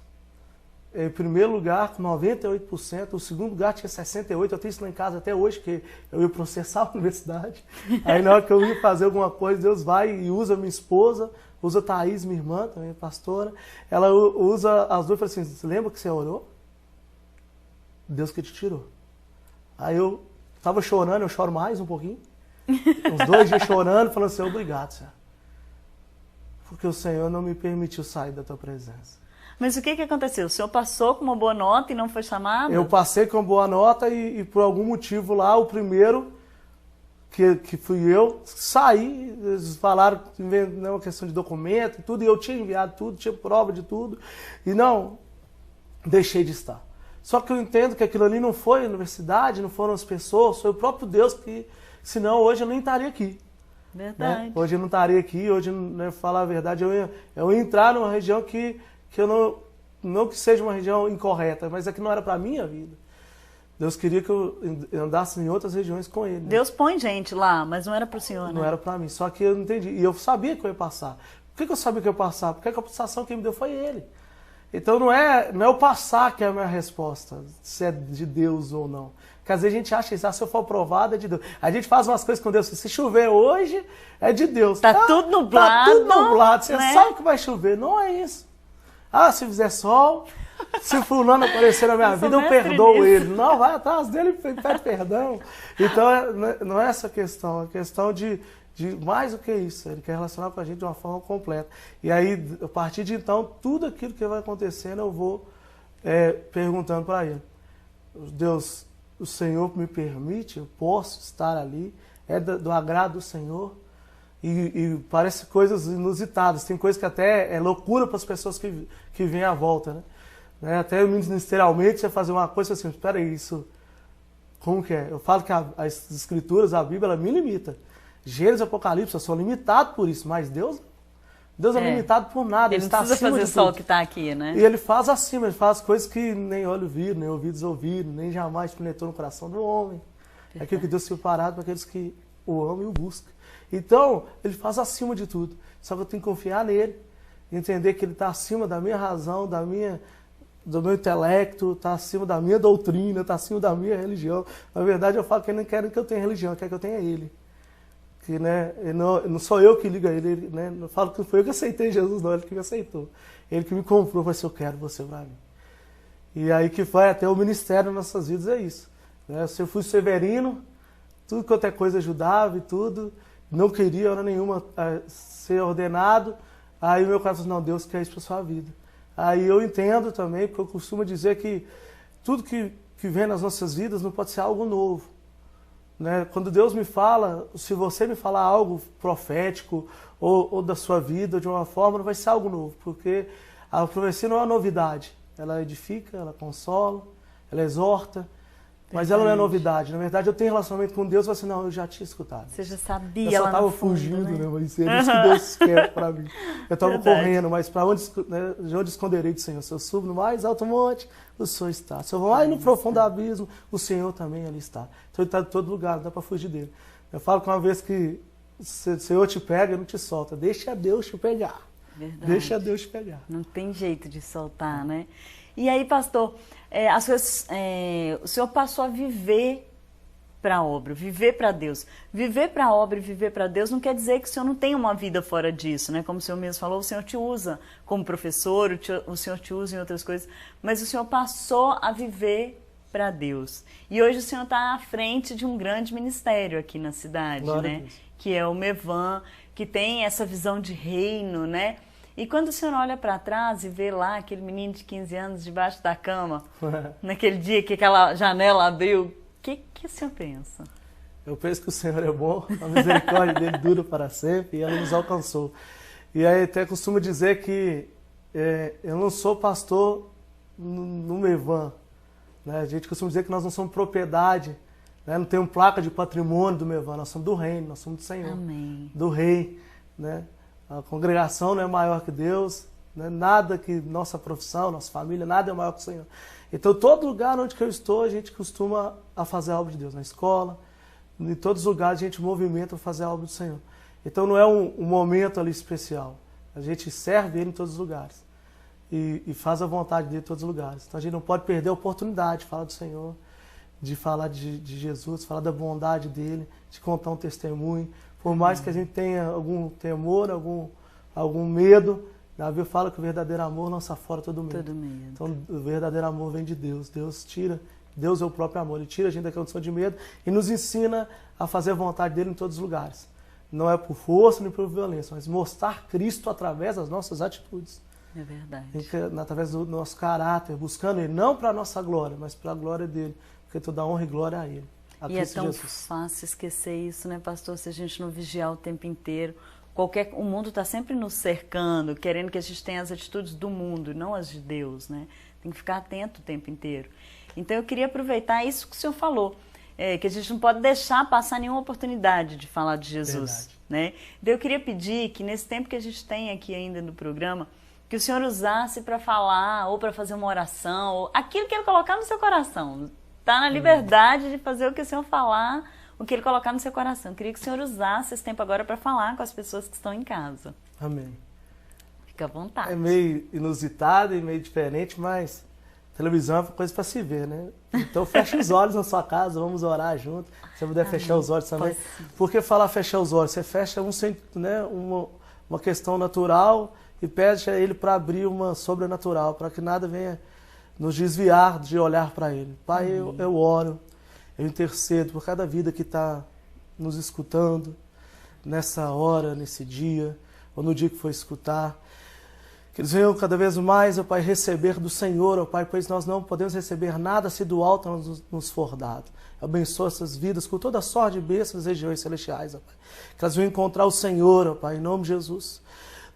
Em primeiro lugar, com 98%, o segundo lugar tinha 68%, eu tenho isso lá em casa até hoje, que eu ia processar a universidade. Aí na hora que eu ia fazer alguma coisa, Deus vai e usa minha esposa, usa a Thaís, minha irmã, também pastora, ela usa as duas e fala assim, você lembra que você orou? Deus que te tirou. Aí eu estava chorando, eu choro mais um pouquinho, uns 2 dias chorando, falando assim, obrigado, Senhor. Porque o Senhor não me permitiu sair da tua presença. Mas o que aconteceu? O senhor passou com uma boa nota e não foi chamado? Eu passei com uma boa nota e por algum motivo lá, o primeiro, que fui eu, saí, eles falaram que não é uma questão de documento e tudo, e eu tinha enviado tudo, tinha prova de tudo, e não, deixei de estar. Só que eu entendo que aquilo ali não foi a universidade, não foram as pessoas, foi o próprio Deus que, senão hoje eu nem estaria aqui. Verdade. Né? Hoje eu não estaria aqui, hoje, né, falar a verdade, eu ia entrar numa região que eu não que seja uma região incorreta, mas é que não era para a minha vida. Deus queria que eu andasse em outras regiões com Ele. Né? Deus põe gente lá, mas não era para o senhor, né? Não era para mim, só que eu não entendi. E eu sabia que eu ia passar. Por que eu sabia que eu ia passar? Porque a capacitação que me deu foi Ele. Então não é o passar que é a minha resposta, se é de Deus ou não. Porque às vezes a gente acha que se eu for aprovado é de Deus. A gente faz umas coisas com Deus, se chover hoje é de Deus. Tá tudo nublado. Tá tudo nublado, você né? sabe que vai chover, não é isso. Se fizer sol, se fulano aparecer na minha vida, eu perdoo ele. Não, vai atrás dele e pede perdão. Então, não é essa questão, é a questão de mais do que isso. Ele quer relacionar com a gente de uma forma completa. E aí, a partir de então, tudo aquilo que vai acontecendo, eu vou perguntando para ele, Deus, o Senhor me permite, eu posso estar ali, é do agrado do Senhor? E parece coisas inusitadas, tem coisas que até é loucura para as pessoas que vêm à volta, né? Até ministerialmente você fazer uma coisa assim, espera aí, isso, como que é? Eu falo que as escrituras, a Bíblia, ela me limita. Gênesis e Apocalipse, eu sou limitado por isso, mas Deus é limitado por nada, ele está acima de tudo. Ele não precisa fazer só o que está aqui, né? E ele faz acima, ele faz coisas que nem olho viram, nem ouvidos ouviram, nem jamais penetrou no coração do homem. É aquilo que Deus tem preparado para aqueles que o amam e o buscam. Então, ele faz acima de tudo. Só que eu tenho que confiar nele, entender que ele está acima da minha razão, do meu intelecto, está acima da minha doutrina, está acima da minha religião. Na verdade, eu falo que ele não quer que eu tenha religião, ele quer que eu tenha ele. Que, né, não sou eu que ligo a ele, né, não falo que foi eu que aceitei Jesus, não, ele que me aceitou. Ele que me comprou, falou assim, eu quero você para mim. E aí que foi até o ministério nas nossas vidas, é isso. Né? Se eu fui severino, tudo quanto é coisa ajudava e tudo, não queria hora nenhuma ser ordenado, aí o meu coração falou, não, Deus quer isso para sua vida. Aí eu entendo também, porque eu costumo dizer que tudo que vem nas nossas vidas não pode ser algo novo. Né? Quando Deus me fala, se você me falar algo profético ou da sua vida de uma forma, não vai ser algo novo, porque a profecia não é uma novidade. Ela edifica, ela consola, ela exorta, mas ela não é novidade. Na verdade, eu tenho relacionamento com Deus, mas assim, não, eu já tinha escutado. Você já sabia. Eu só estava fugindo, né? Mas é isso que Deus quer para mim. Eu estava correndo, mas para onde esconderei do Senhor? Se eu subo no mais alto monte, o Senhor está. Se eu vou lá no profundo abismo, o Senhor também ali está. Então ele está em todo lugar, não dá para fugir dele. Eu falo que uma vez que o Senhor te pega, ele não te solta. Deixa Deus te pegar. Verdade. Deixa Deus te pegar. Não tem jeito de soltar, né? E aí, pastor, o senhor passou a viver para a obra, viver para Deus. Viver para a obra e viver para Deus não quer dizer que o senhor não tem uma vida fora disso, né? Como o senhor mesmo falou, o senhor te usa como professor, o senhor te usa em outras coisas, mas o senhor passou a viver para Deus. E hoje o senhor está à frente de um grande ministério aqui na cidade, né? Que é o MEVAN, que tem essa visão de reino, né? E quando o senhor olha para trás e vê lá aquele menino de 15 anos debaixo da cama, naquele dia que aquela janela abriu, o que o senhor pensa? Eu penso que o Senhor é bom, a misericórdia dele dura para sempre e ela nos alcançou. E aí até costumo dizer que eu não sou pastor no MEVAN. Né? A gente costuma dizer que nós não somos propriedade, né? Não temos placa de patrimônio do MEVAN, nós somos do reino, nós somos do Senhor, Amém. Do rei, né? A congregação não é maior que Deus, né? Nada que nossa profissão, nossa família, nada é maior que o Senhor. Então, todo lugar onde que eu estou, a gente costuma a fazer a obra de Deus. Na escola, em todos os lugares, a gente movimenta a fazer a obra do Senhor. Então, não é um momento ali especial. A gente serve Ele em todos os lugares. E faz a vontade dele em todos os lugares. Então, a gente não pode perder a oportunidade de falar do Senhor, de falar de Jesus, falar da bondade dEle, de contar um testemunho. Por mais que a gente tenha algum temor, algum medo, Davi fala que o verdadeiro amor lança fora todo medo. Todo medo. Então, o verdadeiro amor vem de Deus. Deus é o próprio amor. Ele tira a gente da condição de medo e nos ensina a fazer a vontade dele em todos os lugares. Não é por força nem por violência, mas mostrar Cristo através das nossas atitudes. É verdade. Através do nosso caráter, buscando Ele, não para a nossa glória, mas para a glória dele. Porque toda honra e glória a Ele. E é tão fácil esquecer isso, né, pastor? Se a gente não vigiar o tempo inteiro. O mundo está sempre nos cercando, querendo que a gente tenha as atitudes do mundo, não as de Deus, né? Tem que ficar atento o tempo inteiro. Então eu queria aproveitar isso que o senhor falou, que a gente não pode deixar passar nenhuma oportunidade de falar de Jesus, né? Então eu queria pedir que nesse tempo que a gente tem aqui ainda no programa, que o senhor usasse para falar ou para fazer uma oração, ou aquilo que ele colocar no seu coração. Está na liberdade de fazer o que o senhor falar, o que ele colocar no seu coração. Eu queria que o senhor usasse esse tempo agora para falar com as pessoas que estão em casa. Amém. Fica à vontade. É meio inusitado e meio diferente, mas televisão é uma coisa para se ver, né? Então fecha os olhos na sua casa, vamos orar junto. Se você puder fechar os olhos também. Porque falar fechar os olhos? Você fecha uma questão natural e pede a Ele para abrir uma sobrenatural, para que nada venha nos desviar de olhar para Ele. Pai, eu oro, eu intercedo por cada vida que está nos escutando nessa hora, nesse dia, ou no dia que for escutar. Que eles venham cada vez mais, ó Pai, receber do Senhor, ó Pai, pois nós não podemos receber nada se do alto nos for dado. Abençoa essas vidas com toda a sorte de bênçãos das regiões celestiais, ó Pai. Que elas venham encontrar o Senhor, ó Pai, em nome de Jesus.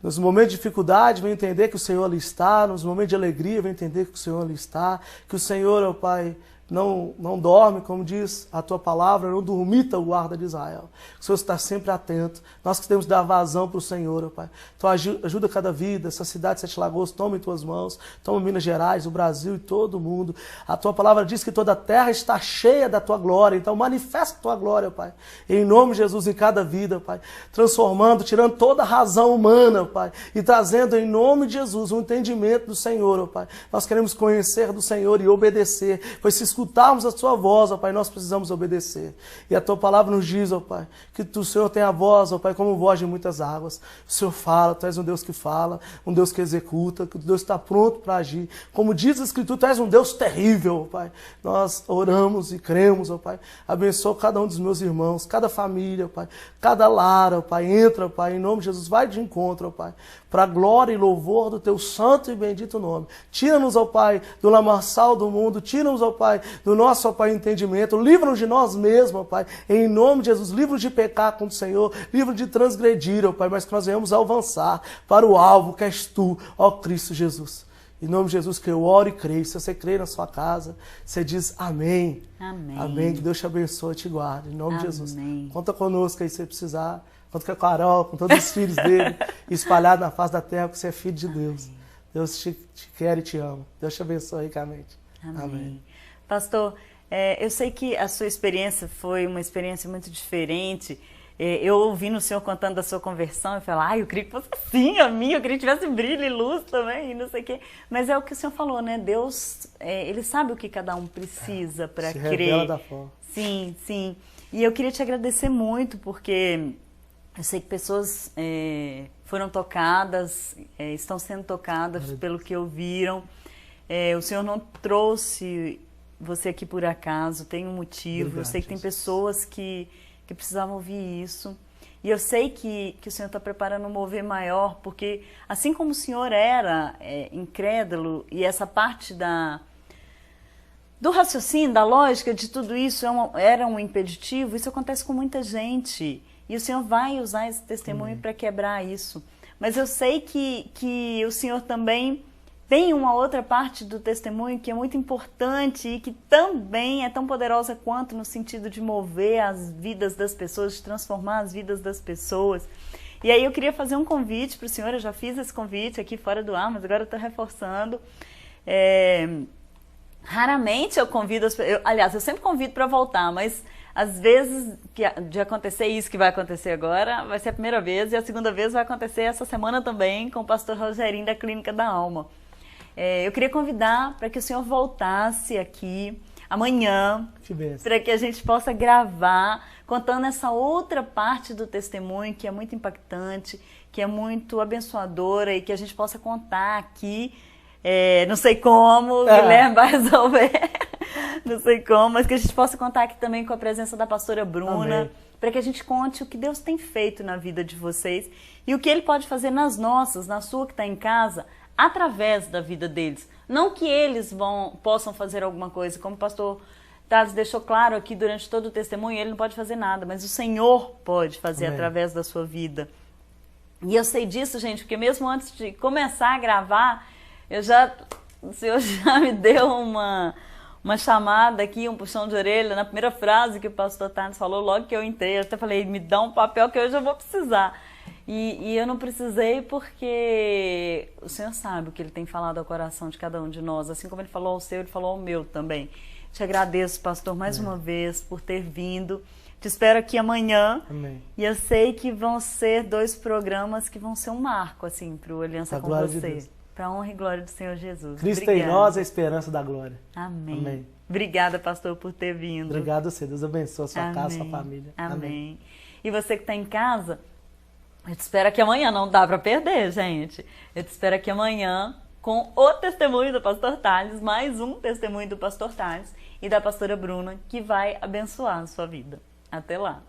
Nos momentos de dificuldade, venham entender que o Senhor ali está. Nos momentos de alegria, venham entender que o Senhor ali está. Que o Senhor, ó Pai, não dorme, como diz a tua palavra, não dormita o guarda de Israel. O Senhor está sempre atento. Nós que temos que dar vazão para o Senhor, ó Pai. Então ajuda cada vida, essa cidade de Sete Lagoas, toma em tuas mãos, toma Minas Gerais, o Brasil e todo mundo. A tua palavra diz que toda a terra está cheia da tua glória, então manifesta a tua glória, ó Pai. Em nome de Jesus, em cada vida, ó Pai. Transformando, tirando toda a razão humana, ó Pai, e trazendo em nome de Jesus um entendimento do Senhor, ó Pai. Nós queremos conhecer do Senhor e obedecer, pois se escutarmos a tua voz, ó Pai, nós precisamos obedecer. E a tua palavra nos diz, ó Pai, que o Senhor tem a voz, ó Pai, como voz de muitas águas. O Senhor fala, tu és um Deus que fala, um Deus que executa, que o Deus está pronto para agir. Como diz a Escritura, tu és um Deus terrível, ó Pai. Nós oramos e cremos, ó Pai. Abençoa cada um dos meus irmãos, cada família, ó Pai, cada lar, ó Pai. Entra, ó Pai, em nome de Jesus, vai de encontro, ó Pai, para a glória e louvor do teu santo e bendito nome. Tira-nos, ó Pai, do lamaçal do mundo, tira-nos, ó Pai, do nosso, ó Pai, entendimento, livra-nos de nós mesmos, ó Pai, em nome de Jesus, livra-nos de pecar contra o Senhor, livra-nos de transgredir, ó Pai, mas que nós venhamos avançar para o alvo que és tu, ó Cristo Jesus. Em nome de Jesus que eu oro e creio. Se você crê na sua casa, você diz amém. Amém. Amém. Que Deus te abençoe e te guarde. Em nome de Jesus. Amém. Conta conosco aí se você precisar. Conta com a Carol, com todos os filhos dele, espalhados na face da terra, porque você é filho de Deus. Amém. Deus te quer e te ama. Deus te abençoe ricamente. Amém. Amém. Pastor, eu sei que a sua experiência foi uma experiência muito diferente. Eu ouvindo o senhor contando da sua conversão, eu falei, eu queria que fosse assim a minha, eu queria que tivesse brilho e luz também, e não sei o quê. Mas é o que o senhor falou, né? Deus, ele sabe o que cada um precisa para crer. Revela da forma. Sim, sim. E eu queria te agradecer muito, porque eu sei que pessoas foram tocadas, estão sendo tocadas pelo que ouviram. O senhor não trouxe você aqui por acaso, tem um motivo. Obrigado, eu sei que tem pessoas que precisavam ouvir isso. E eu sei que o Senhor está preparando um mover maior, porque assim como o Senhor era incrédulo, e essa parte do raciocínio, da lógica de tudo isso era um impeditivo, isso acontece com muita gente. E o Senhor vai usar esse testemunho para quebrar isso. Mas eu sei que o Senhor também tem uma outra parte do testemunho que é muito importante e que também é tão poderosa quanto, no sentido de mover as vidas das pessoas, de transformar as vidas das pessoas. E aí eu queria fazer um convite para o senhor. Eu já fiz esse convite aqui fora do ar, mas agora eu estou reforçando. Raramente eu convido as pessoas, aliás, eu sempre convido para voltar, mas às vezes de acontecer isso que vai acontecer agora, vai ser a primeira vez, e a segunda vez vai acontecer essa semana também com o pastor Rogerinho da Clínica da Alma. Eu queria convidar para que o senhor voltasse aqui amanhã, para que a gente possa gravar, contando essa outra parte do testemunho que é muito impactante, que é muito abençoadora, e que a gente possa contar aqui, não sei como, o Guilherme vai resolver, não sei como, mas que a gente possa contar aqui também com a presença da pastora Bruna, para que a gente conte o que Deus tem feito na vida de vocês e o que Ele pode fazer nas nossas, na sua que está em casa, através da vida deles. Não que eles possam fazer alguma coisa, como o pastor Thales deixou claro aqui durante todo o testemunho, ele não pode fazer nada, mas o Senhor pode fazer através da sua vida. E eu sei disso, gente, porque mesmo antes de começar a gravar, o Senhor já me deu uma chamada aqui, um puxão de orelha, na primeira frase que o pastor Thales falou, logo que eu entrei, eu até falei, me dá um papel que hoje eu vou precisar. E eu não precisei porque o Senhor sabe o que Ele tem falado ao coração de cada um de nós. Assim como Ele falou ao seu, Ele falou ao meu também. Te agradeço, pastor, mais uma vez por ter vindo. Te espero aqui amanhã. Amém. E eu sei que vão ser 2 programas que vão ser um marco, assim, para o Aliança com você. Para a honra e glória do Senhor Jesus. Cristo em nós, a esperança da glória. Amém. Amém. Obrigada, pastor, por ter vindo. Obrigado a você. Deus abençoe a sua casa, a sua família. Amém. E você que está em casa, eu te espero aqui amanhã, não dá para perder, gente. Eu te espero aqui amanhã com o testemunho do pastor Thales, mais um testemunho do pastor Thales e da pastora Bruna, que vai abençoar a sua vida. Até lá.